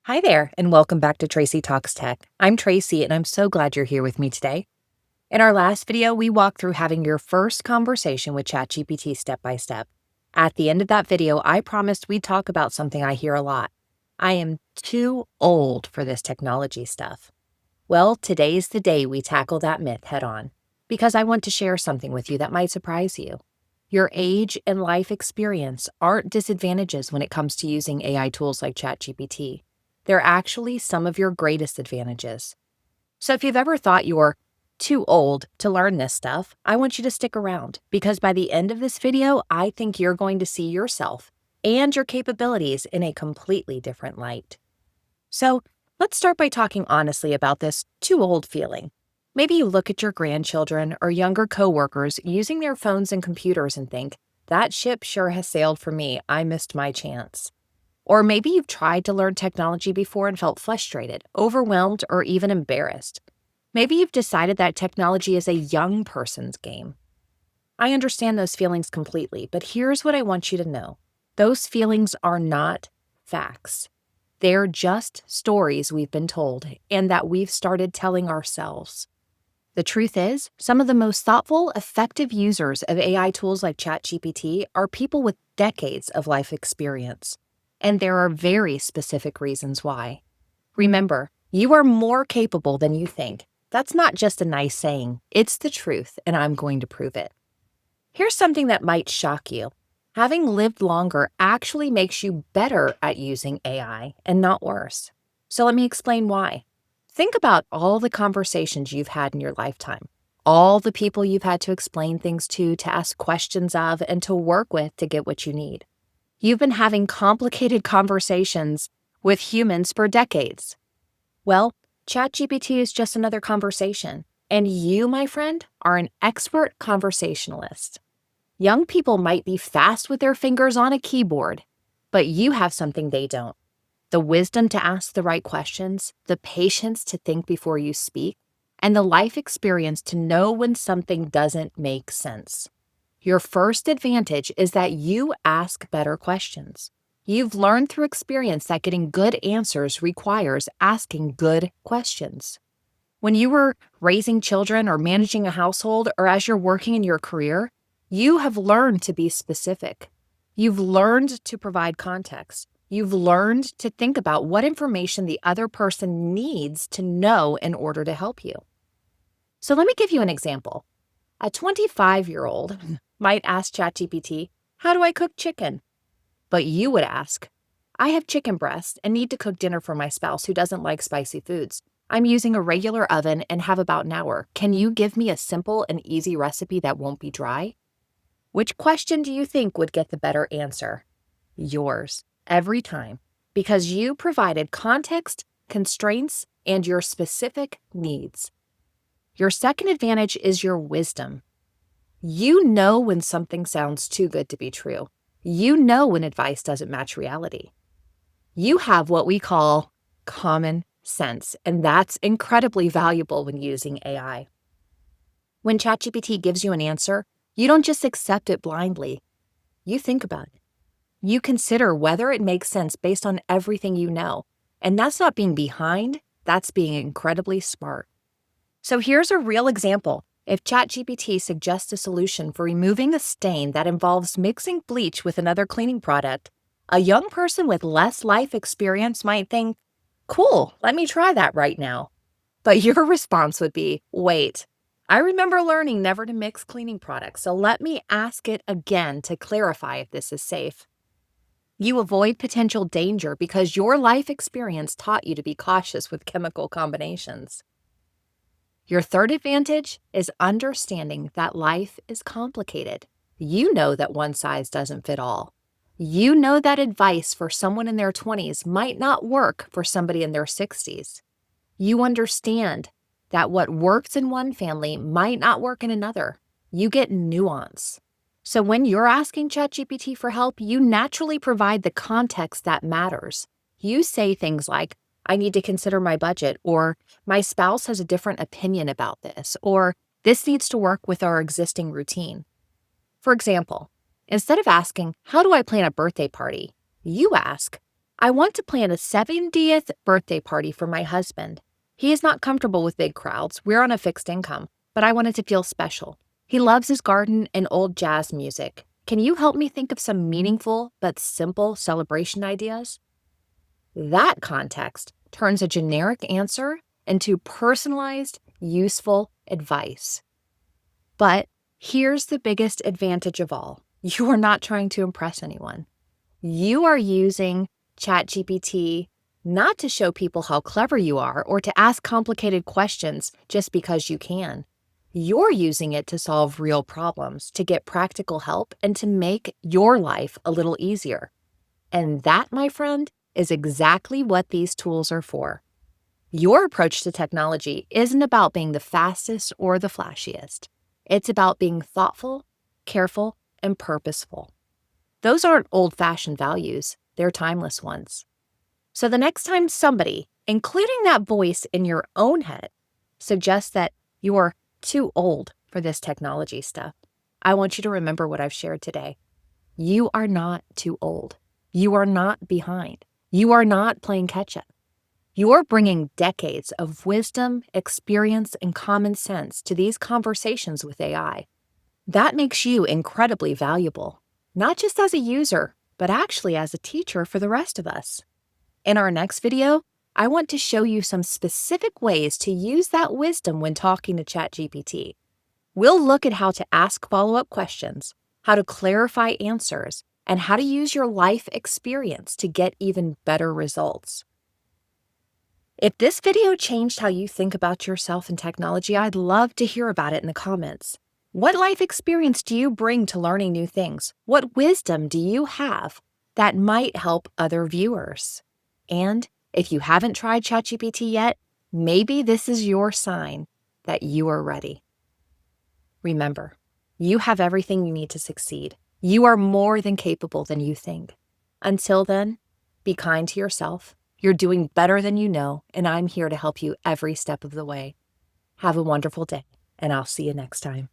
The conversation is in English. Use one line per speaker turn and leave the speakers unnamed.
Hi there, and welcome back to Tracy Talks Tech. I'm Tracy, and I'm so glad you're here with me today. In our last video, we walked through having your first conversation with ChatGPT step by step. At the end of that video, I promised we'd talk about something I hear a lot. I am too old for this technology stuff. Well, today's the day we tackle that myth head on, because I want to share something with you that might surprise you. Your age and life experience aren't disadvantages when it comes to using AI tools like ChatGPT. They're actually some of your greatest advantages. So if you've ever thought you're too old to learn this stuff, I want you to stick around because by the end of this video, I think you're going to see yourself and your capabilities in a completely different light. So let's start by talking honestly about this too old feeling. Maybe you look at your grandchildren or younger coworkers using their phones and computers and think, that ship sure has sailed for me. I missed my chance. Or maybe you've tried to learn technology before and felt frustrated, overwhelmed, or even embarrassed. Maybe you've decided that technology is a young person's game. I understand those feelings completely, but here's what I want you to know. Those feelings are not facts. They're just stories we've been told and that we've started telling ourselves. The truth is, some of the most thoughtful, effective users of AI tools like ChatGPT are people with decades of life experience. And there are very specific reasons why. Remember, you are more capable than you think. That's not just a nice saying, it's the truth, and I'm going to prove it. Here's something that might shock you. Having lived longer actually makes you better at using AI and not worse. So let me explain why. Think about all the conversations you've had in your lifetime, all the people you've had to explain things to ask questions of, and to work with to get what you need. You've been having complicated conversations with humans for decades. Well, ChatGPT is just another conversation, and you, my friend, are an expert conversationalist. Young people might be fast with their fingers on a keyboard, but you have something they don't. The wisdom to ask the right questions, the patience to think before you speak, and the life experience to know when something doesn't make sense. Your first advantage is that you ask better questions. You've learned through experience that getting good answers requires asking good questions. When you were raising children or managing a household, or as you're working in your career, you have learned to be specific. You've learned to provide context. You've learned to think about what information the other person needs to know in order to help you. So let me give you an example. A 25-year-old might ask ChatGPT, how do I cook chicken? But you would ask, I have chicken breast and need to cook dinner for my spouse who doesn't like spicy foods. I'm using a regular oven and have about an hour. Can you give me a simple and easy recipe that won't be dry? Which question do you think would get the better answer? Yours, every time, because you provided context, constraints, and your specific needs. Your second advantage is your wisdom. You know when something sounds too good to be true. You know when advice doesn't match reality. You have what we call common sense, and that's incredibly valuable when using AI. When ChatGPT gives you an answer, you don't just accept it blindly. You think about it. You consider whether it makes sense based on everything you know. And that's not being behind, that's being incredibly smart. So here's a real example. If ChatGPT suggests a solution for removing a stain that involves mixing bleach with another cleaning product, a young person with less life experience might think, cool, let me try that right now. But your response would be, wait, I remember learning never to mix cleaning products, so let me ask it again to clarify if this is safe. You avoid potential danger because your life experience taught you to be cautious with chemical combinations. Your third advantage is understanding that life is complicated. You know that one size doesn't fit all. You know that advice for someone in their 20s might not work for somebody in their 60s. You understand that what works in one family might not work in another. You get nuance. So when you're asking ChatGPT for help, you naturally provide the context that matters. You say things like, I need to consider my budget, or my spouse has a different opinion about this, or this needs to work with our existing routine. For example, instead of asking, how do I plan a birthday party? You ask, I want to plan a 70th birthday party for my husband. He is not comfortable with big crowds. We're on a fixed income, but I want it to feel special. He loves his garden and old jazz music. Can you help me think of some meaningful but simple celebration ideas? That context turns a generic answer into personalized, useful advice. But here's the biggest advantage of all. You are not trying to impress anyone. You are using ChatGPT not to show people how clever you are or to ask complicated questions just because you can. You're using it to solve real problems, to get practical help, and to make your life a little easier. And that, my friend, is exactly what these tools are for. Your approach to technology isn't about being the fastest or the flashiest. It's about being thoughtful, careful, and purposeful. Those aren't old-fashioned values, they're timeless ones. So the next time somebody, including that voice in your own head, suggests that you're too old for this technology stuff, I want you to remember what I've shared today. You are not too old. You are not behind. You are not playing catch-up. You're bringing decades of wisdom, experience, and common sense to these conversations with AI. That makes you incredibly valuable, not just as a user, but actually as a teacher for the rest of us. In our next video, I want to show you some specific ways to use that wisdom when talking to ChatGPT. We'll look at how to ask follow-up questions, how to clarify answers, and how to use your life experience to get even better results. If this video changed how you think about yourself and technology, I'd love to hear about it in the comments. What life experience do you bring to learning new things? What wisdom do you have that might help other viewers? And if you haven't tried ChatGPT yet, maybe this is your sign that you are ready. Remember, you have everything you need to succeed. You are more than capable than you think. Until then, be kind to yourself. You're doing better than you know, and I'm here to help you every step of the way. Have a wonderful day, and I'll see you next time.